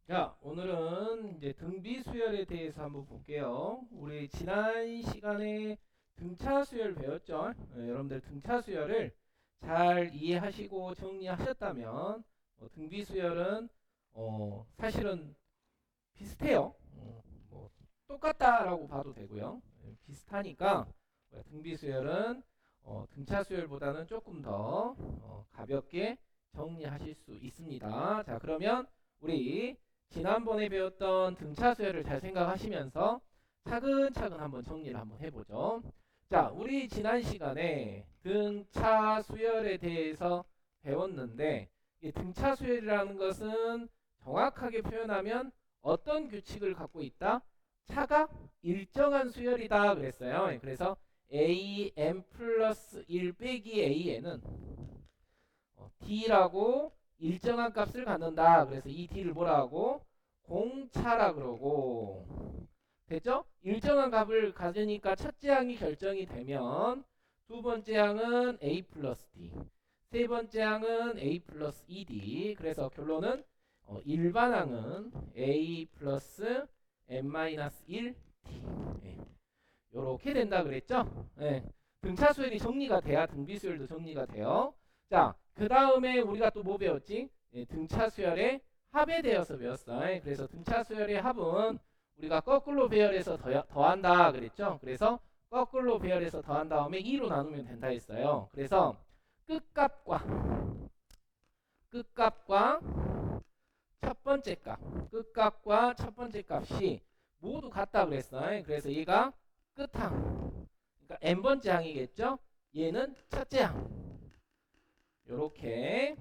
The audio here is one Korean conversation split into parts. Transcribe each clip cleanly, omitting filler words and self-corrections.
자, 오늘은 이제 등비 수열에 대해서 한번 볼게요. 우리 지난 시간에 등차 수열 배웠죠? 여러분들 등차 수열을 잘 이해하시고 정리하셨다면 등비 수열은 사실은 비슷해요. 뭐 똑같다라고 봐도 되고요. 비슷하니까 등비 수열은 등차 수열보다는 조금 더 가볍게 정리하실 수 있습니다. 자, 그러면 우리 지난번에 배웠던 등차 수열을 잘 생각하시면서 차근차근 한번 정리를 한번 해보죠. 자, 우리 지난 시간에 등차 수열에 대해서 배웠는데 이 등차 수열이라는 것은 정확하게 표현하면 어떤 규칙을 갖고 있다? 차가 일정한 수열이다 그랬어요. 그래서 am 플러스 1 빼기 an은 d라고 일정한 값을 갖는다. 그래서 이 d를 뭐라 하고? 공차라 그러고. 됐죠? 일정한 값을 가지니까 첫째 항이 결정이 되면 두 번째 항은 a 플러스 d, 세 번째 항은 a 플러스 2d. 그래서 결론은 일반항은 a 플러스 n-1d. 예. 요렇게 된다 그랬죠? 예. 등차 수열이 정리가 돼야 등비 수열도 정리가 돼요. 자, 그 다음에 우리가 또 뭐 배웠지? 예, 등차 수열의 합에 대해서 배웠어. 예, 그래서 등차 수열의 합은 우리가 거꾸로 배열해서 더한다 그랬죠? 그래서 거꾸로 배열해서 더한 다음에 2로 나누면 된다 했어요. 그래서 끝값과 첫 번째 값, 끝값과 첫 번째 값이 모두 같다 그랬어. 예, 그래서 얘가 끝항, 그러니까 n번째 항이겠죠? 얘는 첫째 항. 이렇게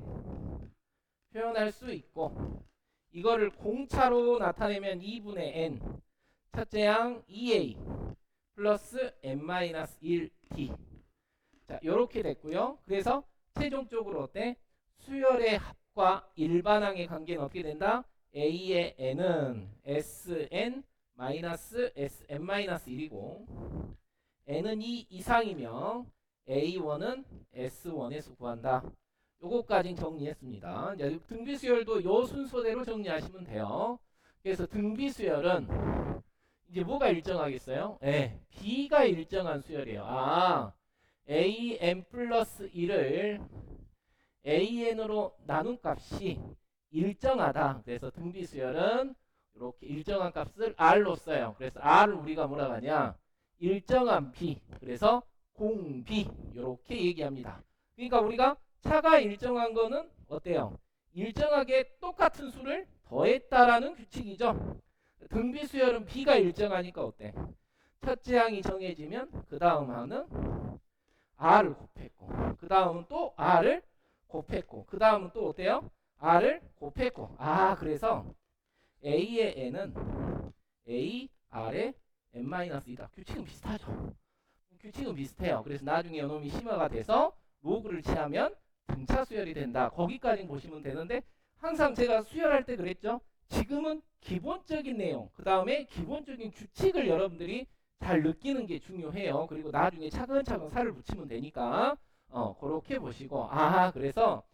표현할 수 있고, 이거를 공차로 나타내면 2분의 n, 첫째 항 2a 플러스 n-1d. 자, 이렇게 됐고요. 그래서 최종적으로 어때? 수열의 합과 일반항의 관계는 어떻게 된다? a의 n은 sn 마이너스 sn-1이고 n은 2 이상이며 a1은 s1에서 구한다. 요거까지 정리했습니다. 이제 등비수열도 요 순서대로 정리하시면 돼요. 그래서 등비수열은 이제 뭐가 일정하겠어요? 네, b가 일정한 수열이에요. 아, an 플러스 1을 an으로 나눈 값이 일정하다. 그래서 등비수열은 이렇게 일정한 값을 r로 써요. 그래서 r을 우리가 뭐라 하냐? 일정한 b. 그래서 공비 이렇게 얘기합니다. 그러니까 우리가 차가 일정한 거는 어때요? 일정하게 똑같은 수를 더했다라는 규칙이죠. 등비수열은 b가 일정하니까 어때? 첫째 항이 정해지면 그 다음 항은 r을 곱했고, 그 다음은 또 r을 곱했고, 그 다음은 또 어때요? r을 곱했고. 아, 그래서 a의 n은 a r의 n-2다. 규칙은 비슷하죠. 규칙은 비슷해요. 그래서 나중에 요놈이 심화가 돼서 로그를 취하면 등차 수열이 된다. 거기까지 보시면 되는데 항상 제가 수열할 때 그랬죠. 지금은 기본적인 내용, 그 다음에 기본적인 규칙을 여러분들이 잘 느끼는 게 중요해요. 그리고 나중에 차근차근 살을 붙이면 되니까 그렇게 보시고, 아, 그래서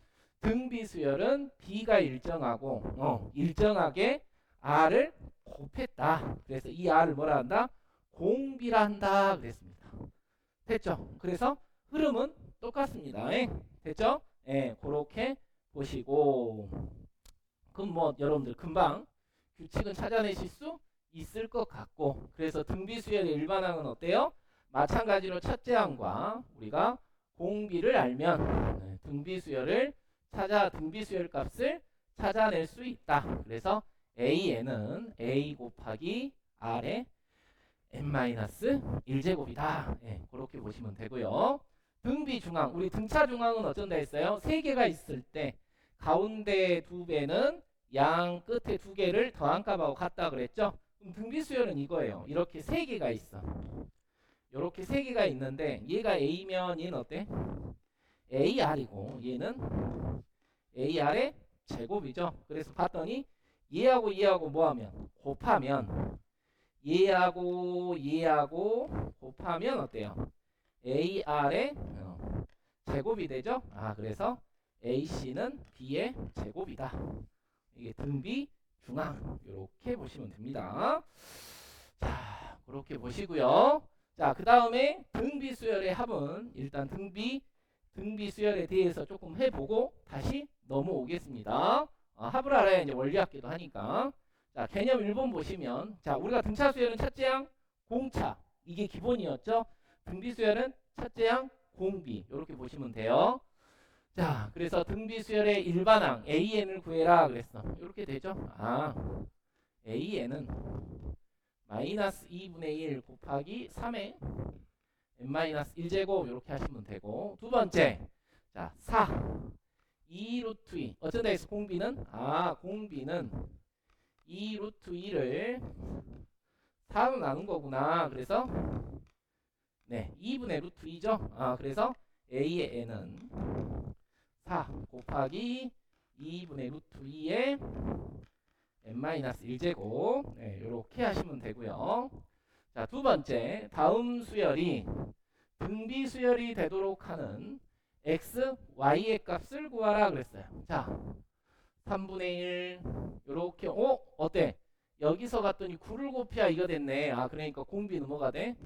등비 수열은 b가 일정하고 일정하게 r을 곱했다. 그래서 이 r을 뭐라 한다? 공비라 한다 그랬습니다. 됐죠? 그래서 흐름은 똑같습니다. 됐죠? 예, 그렇게 보시고, 그럼 뭐 여러분들 금방 규칙은 찾아내실 수 있을 것 같고, 그래서 등비수열의 일반항은 어때요? 마찬가지로 첫째 항과 우리가 공비를 알면 등비수열을 등비수열 값을 찾아낼 수 있다. 그래서 an은 a 곱하기 r의 n-1제곱이다. 예, 그렇게 보시면 되고요. 등비 중앙, 우리 등차 중앙은 어쩐다 했어요? 세 개가 있을 때 가운데 두 배는 양 끝에 두 개를 더한 값하고 같다 그랬죠? 그럼 등비 수열은 이거예요. 이렇게 세 개가 있어. 이렇게 세 개가 있는데 얘가 a면 얘는 어때? ar이고 얘는 ar의 제곱이죠. 그래서 봤더니 얘하고 얘하고 뭐하면 곱하면 얘하고 곱하면 어때요? AR의 제곱이 되죠? 아, 그래서 AC는 B의 제곱이다. 이게 등비 중앙 이렇게 보시면 됩니다. 자, 그렇게 보시고요. 자, 그 다음에 등비 수열의 합은 일단 등비 수열에 대해서 조금 해보고 다시 넘어오겠습니다. 합을 알아야 이제 원리학기도 하니까. 자, 개념 1번 보시면, 자, 우리가 등차 수열은 첫째 양 공차, 이게 기본이었죠. 등비 수열은 첫째 양 공비, 이렇게 보시면 돼요. 자, 그래서 등비 수열의 일반항 AN을 구해라 그랬어. 이렇게 되죠. AN은 마이너스 2분의 1 곱하기 3의 n-1제곱 이렇게 하시면 되고, 두 번째, 자, 4 2 루트 2 어쩌다 해서 공비는 공비는 2 루트 2를 4로 나눈 거구나. 그래서 네, 2분의 루트 2죠. 그래서 A의 n은 4 곱하기 2분의 루트 2의 n-1제곱 이렇게 하시면 되고요. 자, 두 번째, 다음 수열이 등비 수열이 되도록 하는 x, y의 값을 구하라 그랬어요. 자, 3분의 1 이렇게 어때? 여기서 갔더니 9를 곱해야 이거 됐네. 그러니까 공비는 뭐가 돼?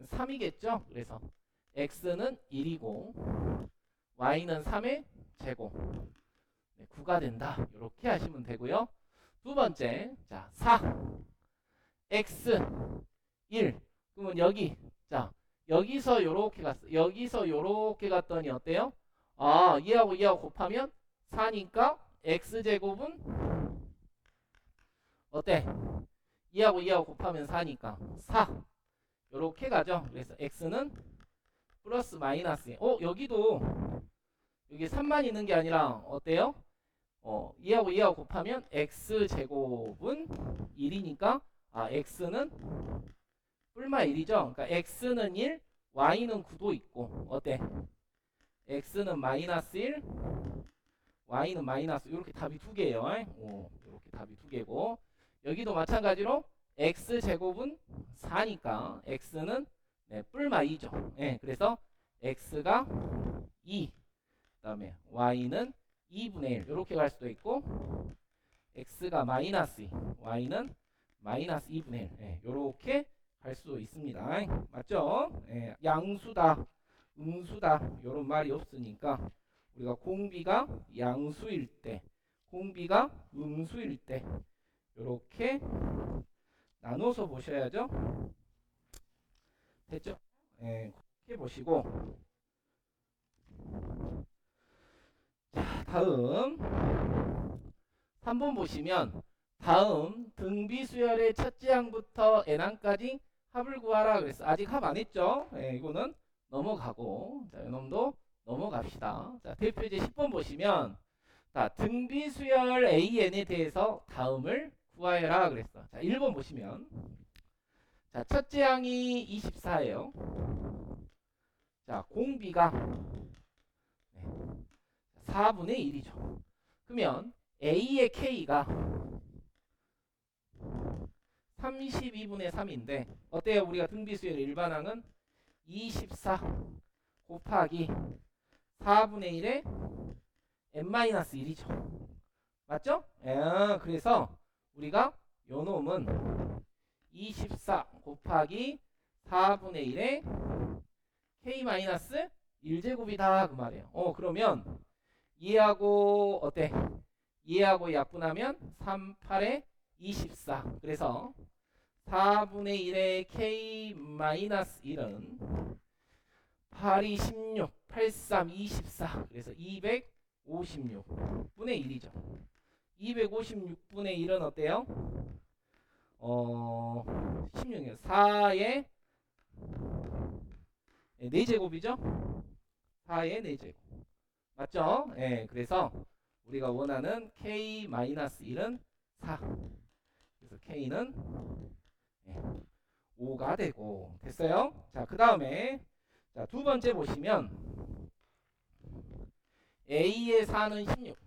3이겠죠? 그래서 x는 1이고 y는 3의 제곱 9가 된다. 이렇게 하시면 되고요. 두 번째, 자, 4 x 1 그러면 여기, 자, 여기서 요렇게 갔어. 여기서 요렇게 갔더니 어때요? 얘하고 얘하고 곱하면 4니까 x제곱은 어때? 얘하고 얘하고 곱하면 4니까 4 요렇게 가죠. 그래서 x는 플러스 마이너스 여기도 여기 3만 있는 게 아니라 어때요? 얘하고 얘하고 곱하면 x제곱은 1이니까 x는 뿔마 1이죠. 그러니까 x는 1, y는 9도 있고 어때? x는 마이너스 1, y는 마이너스 이렇게 답이 두 개예요. 이렇게 답이 두 개고 여기도 마찬가지로 x제곱은 4니까 x는 뿔마 2죠. 그래서 x가 2, 그 다음에 y는 2분의 1 이렇게 갈 수도 있고 x가 마이너스 2, y는 마이너스 2분의 1 이렇게 갈 수도 있습니다. 맞죠? 양수다, 음수다 이런 말이 없으니까 우리가 공비가 양수일 때, 공비가 음수일 때 이렇게 나눠서 보셔야죠. 됐죠? 그렇게 보시고 자, 다음 3번 보시면 다음 등비 수열의 첫째 항부터 n항까지 합을 구하라 그랬어. 아직 합 안 했죠? 이거는 넘어가고 자, 이놈도 넘어갑시다. 자, 대표제 10번 보시면 자, 등비 수열 AN에 대해서 다음을 구하여라 그랬어. 자, 1번 보시면 자, 첫째 항이 24예요. 자, 공비가 4분의 1이죠. 그러면 A의 K가 32분의 3인데 어때요? 우리가 등비수열의 일반항은 24 곱하기 4분의 1의 n-1이죠. 맞죠? 그래서 우리가 요 놈은 24 곱하기 4분의 1의 k-1제곱이다 그 말이에요. 그러면 얘하고 어때? 얘하고 약분하면 3, 8에 24. 그래서 4분의 1의 k-1은 8이 16, 8, 3, 24. 그래서 256분의 1이죠. 256분의 1은 어때요? 16이요. 4의 4제곱이죠? 4의 4제곱. 맞죠? 그래서 우리가 원하는 k-1은 4. 그래서 k는 5가 되고 됐어요? 자, 그 다음에 자, 두 번째 보시면 a의 4는 16.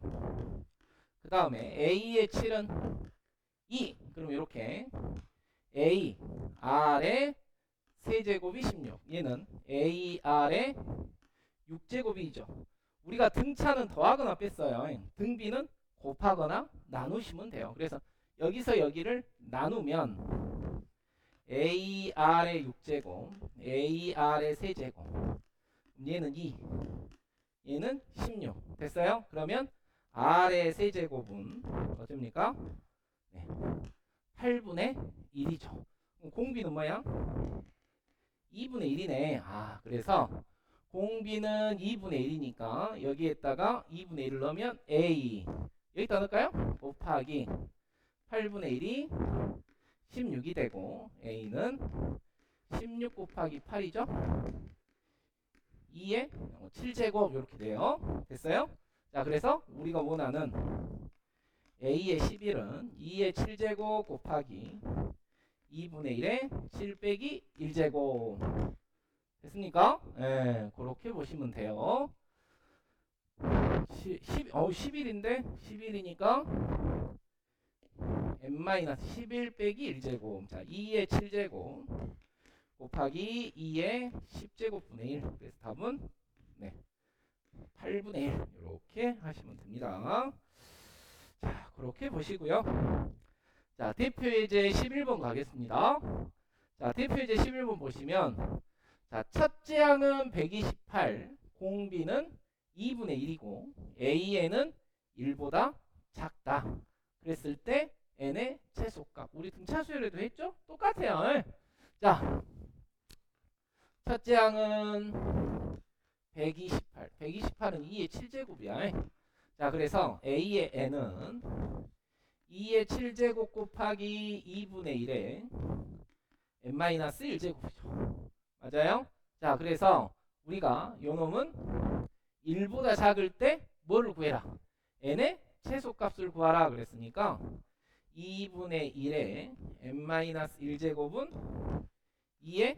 그 다음에 a의 7은 2. 그럼 이렇게 a r의 세제곱이 16. 얘는 a r의 6제곱이죠. 우리가 등차는 더하거나 뺐어요. 등비는 곱하거나 나누시면 돼요. 그래서 여기서 여기를 나누면 AR의 6제곱, AR의 3제곱. 얘는 2, 얘는 16. 됐어요? 그러면 R의 세제곱은 어떻습니까? 네. 8분의 1이죠. 공비는 뭐야? 2분의 1이네. 아, 그래서 공비는 2분의 1이니까 여기에다가 2분의 1을 넣으면 A 여기다 넣을까요? 곱하기 8분의 1이 16이 되고 A는 16 곱하기 8이죠. 2의 7제곱 이렇게 돼요. 됐어요? 자, 그래서 우리가 원하는 A의 11은 2의 7제곱 곱하기 2분의 1의 7 빼기 1제곱. 됐습니까? 예, 그렇게 보시면 돼요. 11인데 11이니까 n-11 빼기 1제곱. 자, 2의 7제곱 곱하기 2의 10제곱분의 1. 그래서 답은 네, 8분의 1 이렇게 하시면 됩니다. 자, 그렇게 보시고요. 자, 대표예제 11번 가겠습니다. 자, 대표예제 11번 보시면 자, 첫째 항은 128, 공비는 2분의 1이고 AN은 1보다 작다. 그랬을 때 N의 최소값. 우리 등차 수열에도 했죠? 똑같아요. 자, 첫째 항은 128. 128은 2의 7제곱이야. 자, 그래서 A의 N은 2의 7제곱 곱하기 2분의 1에 n-1제곱이죠. 맞아요? 자, 그래서 우리가 요 놈은 1보다 작을 때 뭐를 구해라? n의 최소값을 구하라 그랬으니까 2분의 1에 n-1제곱은 2의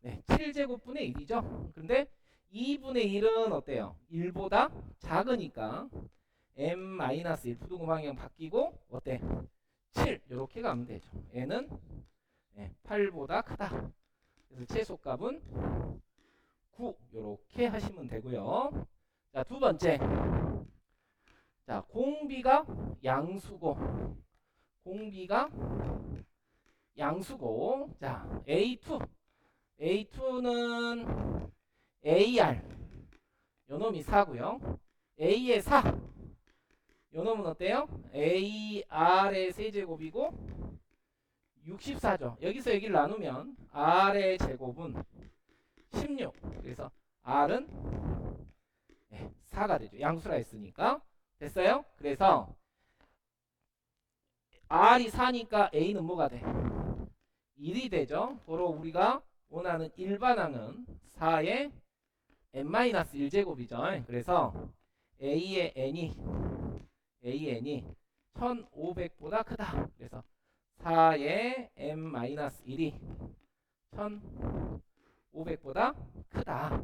7제곱분의 1이죠. 근데 2분의 1은 어때요? 1보다 작으니까 n-1 부등호 방향 바뀌고 어때? 7 이렇게 가면 되죠. n은 8보다 크다. 그래서 최소값은 9 이렇게 하시면 되고요. 자, 두 번째. 자, 공비가 양수고 자, A2는 AR 요 놈이 4고요. A의 4 요 놈은 어때요? AR의 세제곱이고 64죠. 여기서 여기를 나누면 R의 제곱은 16. 그래서 R은 4가 되죠. 양수라 했으니까. 됐어요? 그래서 R이 4니까 A는 뭐가 돼? 1이 되죠. 바로 우리가 원하는 일반항은 4의 n-1제곱이죠. 그래서 A의 n이 1500보다 크다. 그래서 4의 n-1이 1500보다 크다.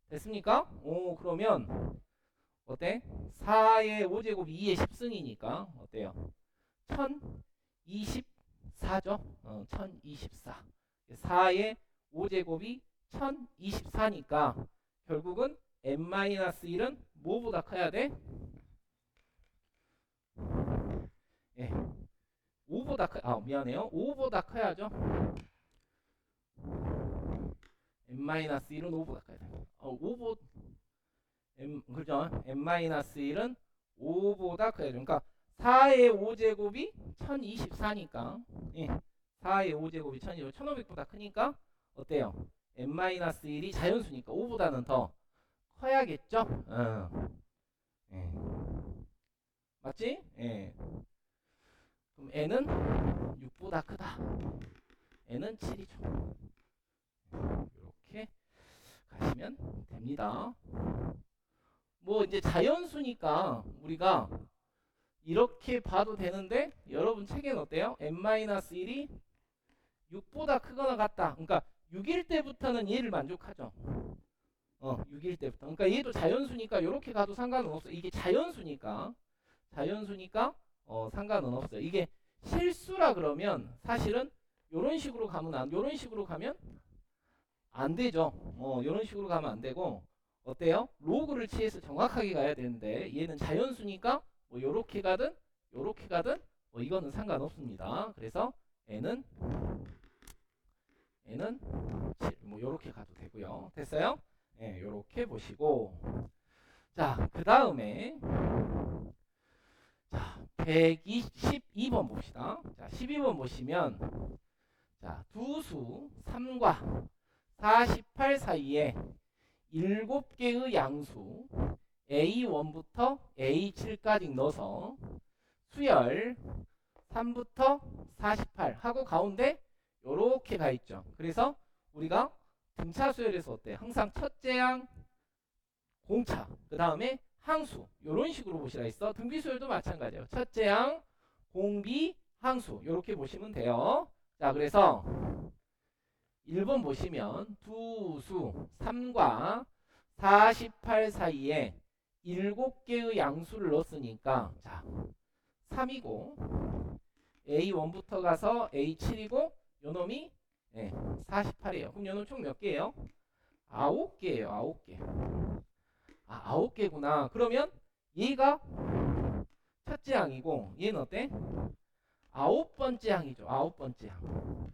됐습니까? 오, 그러면 어때? 4의 5제곱이 2의 10승이니까 어때요? 1024죠? 1024. 4의 5제곱이 1024니까 결국은 n-1은 뭐보다 커야 돼? 5보다 미안해요. 5보다 커야죠. n-1은 5보다 커야 돼. 그죠? n-1은 5보다 커야 돼. 그러니까 4의 5제곱이 1024니까 4의 5제곱이 1500보다 크니까 어때요? n-1이 자연수니까 5보다는 더 커야겠죠? 맞지? 그럼 n은 6보다 크다. n은 7이죠. 이렇게 가시면 됩니다. 뭐 이제 자연수니까 우리가 이렇게 봐도 되는데 여러분 책에는 어때요? n-1이 6보다 크거나 같다. 그러니까 6일 때부터는 얘를 만족하죠. 6일 때부터. 그러니까 얘도 자연수니까 이렇게 가도 상관은 없어. 이게 자연수니까 상관은 없어요. 이게 실수라 그러면 사실은 요런 식으로 가면 요런 식으로 가면 안 되죠. 요런 식으로 가면 안 되고 어때요? 로그를 취해서 정확하게 가야 되는데 얘는 자연수니까 뭐 요렇게 가든 이거는 상관없습니다. 그래서 n은 7, 뭐 요렇게 가도 되고요. 됐어요? 예, 요렇게 보시고 자, 그 다음에 자, 112번 봅시다. 자, 12번 보시면 자, 두 수 3과 48 사이에 7개의 양수 A1부터 A7까지 넣어서 수열 3부터 48 하고 가운데 요렇게 가 있죠. 그래서 우리가 등차 수열에서 어때? 항상 첫째 양 공차, 그 다음에 항수 요런 식으로 보시라 했어. 등비 수열도 마찬가지예요. 첫째 양 공비 항수 요렇게 보시면 돼요. 자, 그래서 1번 보시면 두 수 3과 48 사이에 7개의 양수를 넣었으니까 자, 3이고 A1부터 가서 A7이고 요놈이 48이에요. 그럼 요놈 총 몇 개예요? 9개예요. 9개. 아, 9개구나. 그러면 얘가 첫째 항이고 얘는 어때? 9번째 항이죠. 9번째 항.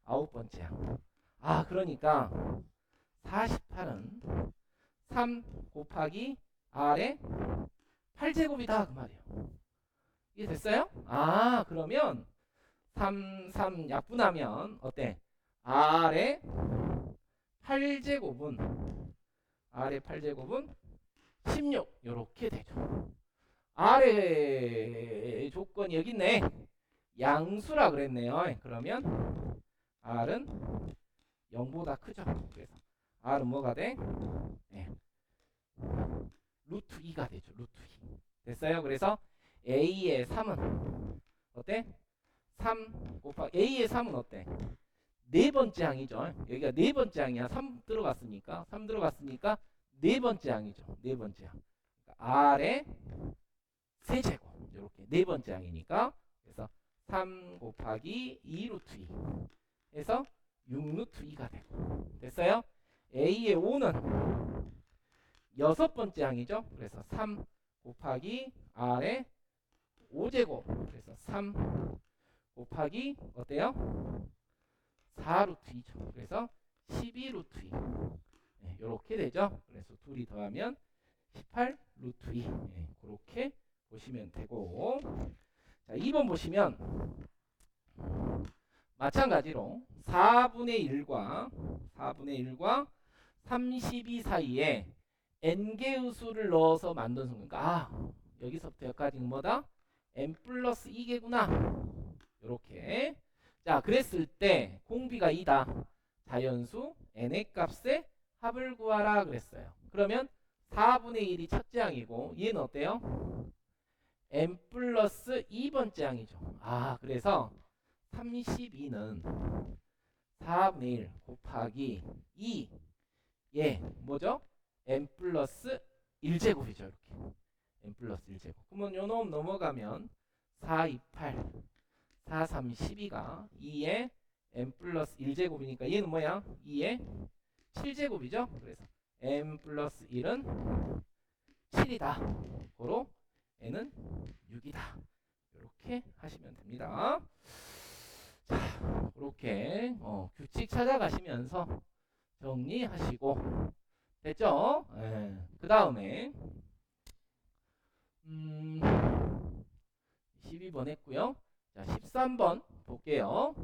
9번째 항. 아, 그러니까 48은 3 곱하기 R의 8제곱이다 그 말이에요. 이게 됐어요? 아, 그러면 3 약분하면 어때? R의 8제곱은 16 요렇게 되죠. R의 조건이 여기 있네. 양수라 그랬네요. 그러면 R은 0보다 크죠. 그래서 R은 뭐가 돼? 루트 2가 되죠. 루트 2. 됐어요? 그래서 A의 3은 어때? 3 곱하기 A의 3은 어때? 네 번째 항이죠. 여기가 네 번째 항이야. 3 들어갔으니까 네 번째 항이죠. 네 번째 항. 그러니까 R의 세제곱 이렇게 네 번째 항이니까 그래서 3 곱하기 2 루트 2 해서 6 루트 2가 되고 됐어요? A의 5는 여섯 번째 항이죠. 그래서 3 곱하기 R의 5제곱 그래서 3 곱하기 어때요? 4 루트 2죠. 그래서 12 루트 2 이렇게 되죠. 그래서 둘이 더하면 18 루트 2 그렇게 보시면 되고 자 2번 보시면 마찬가지로 4분의 1과 32 사이에 n개의 수를 넣어서 만든 수니까 여기서부터 여기까지 뭐다? n 플러스 2개구나. 이렇게 자 그랬을 때 공비가 2다. 자연수 n의 값의 합을 구하라 그랬어요. 그러면 4분의 1이 첫째 항이고 얘는 어때요? n 플러스 2번째 항이죠. 그래서 32는 4분의 1 곱하기 2 뭐죠? n 플러스 1제곱이죠. 이렇게 n 플러스 1제곱. 그러면 요놈 넘어가면 4, 2, 8 4, 3, 12가 2에 n 플러스 1제곱이니까 얘는 뭐야? 2에 7제곱이죠. 그래서 n 플러스 1은 7이다. 고로 n은 6이다. 이렇게 하시면 됩니다. 자, 이렇게 규칙 찾아가시면서 정리하시고 됐죠? 그 다음에 12번 했고요. 자, 13번 볼게요.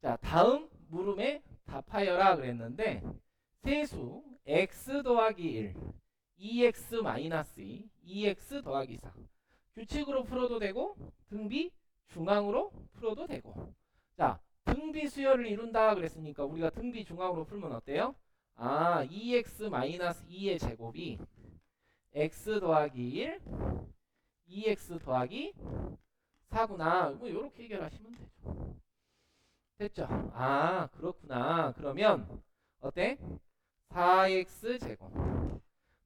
자, 다음 물음에 답하여라 그랬는데 세수 x 더하기 1 2x 마이너스 2 2x 더하기 4 규칙으로 풀어도 되고 등비 중앙으로 풀어도 되고 자 등비 수열을 이룬다 그랬으니까 우리가 등비 중앙으로 풀면 어때요? 2x 마이너스 2의 제곱이 x 더하기 1 2x 더하기 4구나. 뭐 이렇게 해결하시면 되죠. 됐죠? 그렇구나. 그러면 어때? 4x 제곱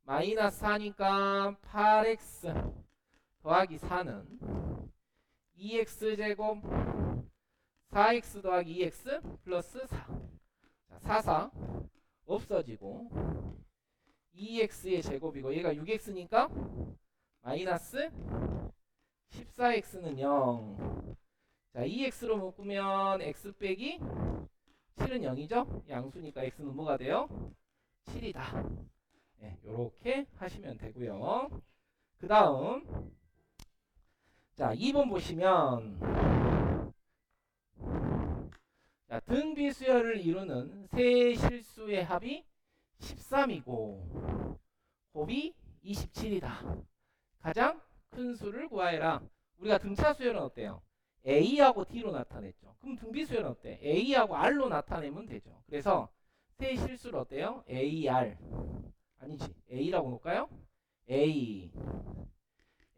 마이너스 4니까 8x 더하기 4는 2x 제곱 4x 더하기 2x 플러스 4 자, 4 없어지고 2x의 제곱이고 얘가 6x니까 마이너스 14x는 0. 자, 2x로 묶으면 x 빼기 7은 0이죠? 양수니까 x는 뭐가 돼요? 7이다. 네, 요렇게 하시면 되고요. 그 다음 자 2번 보시면 자, 등비수열을 이루는 세 실수의 합이 13이고 곱이 27이다. 가장 큰 수를 구하여라. 우리가 등차 수열은 어때요? A하고 D로 나타냈죠. 그럼 등비수열은 어때? A하고 R로 나타내면 되죠. 그래서 세 실수를 어때요? AR 아니지 A라고 놓을까요? A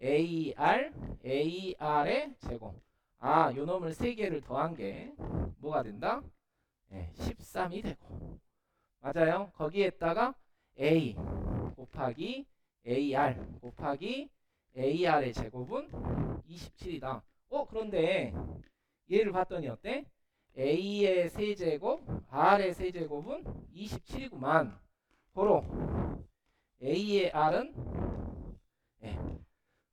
AR AR의 제곱. 아, 요 놈을 세 개를 더한 게 뭐가 된다? 네, 13이 되고. 맞아요. 거기에다가 A 곱하기 AR 곱하기 AR의 제곱은 27이다. 그런데 얘를 봤더니 어때? A의 세제곱, R의 세제곱은 27이구만. 고로 A의 R은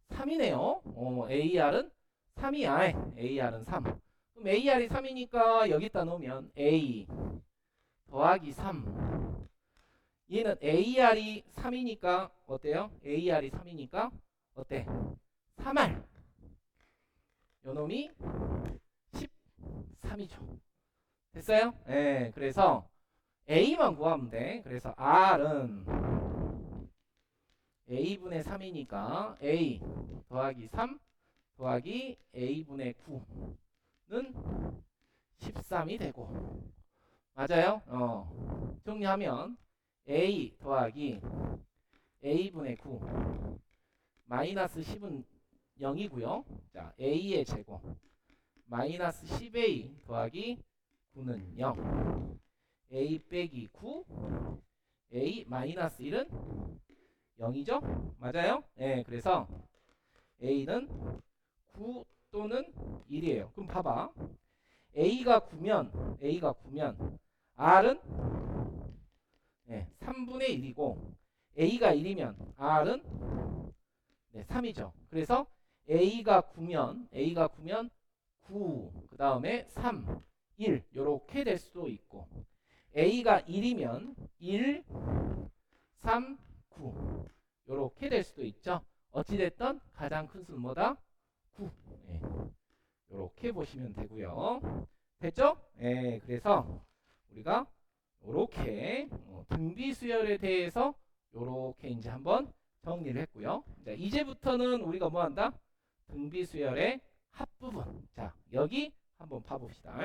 3이네요. AR은 3이야. AR은 3. 그럼 AR이 3이니까 여기다 놓으면 A 더하기 3. 얘는 AR이 3이니까 어때요? AR이 3이니까 어때? 3R. 요놈이 13이죠. 됐어요? 네, 그래서 A만 구하면 돼. 그래서 R은 A분의 3이니까 A 더하기 3 더하기 A분의 9는 13이 되고. 맞아요? 정리하면 A 더하기 A분의 9 마이너스 10은 0이고요. 자, A의 제곱 마이너스 10A 더하기 9는 0. A 빼기 9 A 마이너스 1은 0이죠? 맞아요? 네, 그래서 A는 9 또는 1이에요. 그럼 봐봐. A가 9면 R은 3분의 1이고 A가 1이면 R은 3이죠. 그래서 A가 9면 9, 그 다음에 3, 1 요렇게 될 수도 있고 A가 1이면 1, 3, 9 요렇게 될 수도 있죠. 어찌됐든 가장 큰 수는 뭐다? 9. 요렇게 보시면 되고요. 됐죠? 그래서 우리가 요렇게 등비수열에 대해서 요렇게 이제 한번 정리를 했고요. 자, 이제부터는 우리가 뭐 한다? 등비수열의 합부분. 자, 여기 한번 봐봅시다.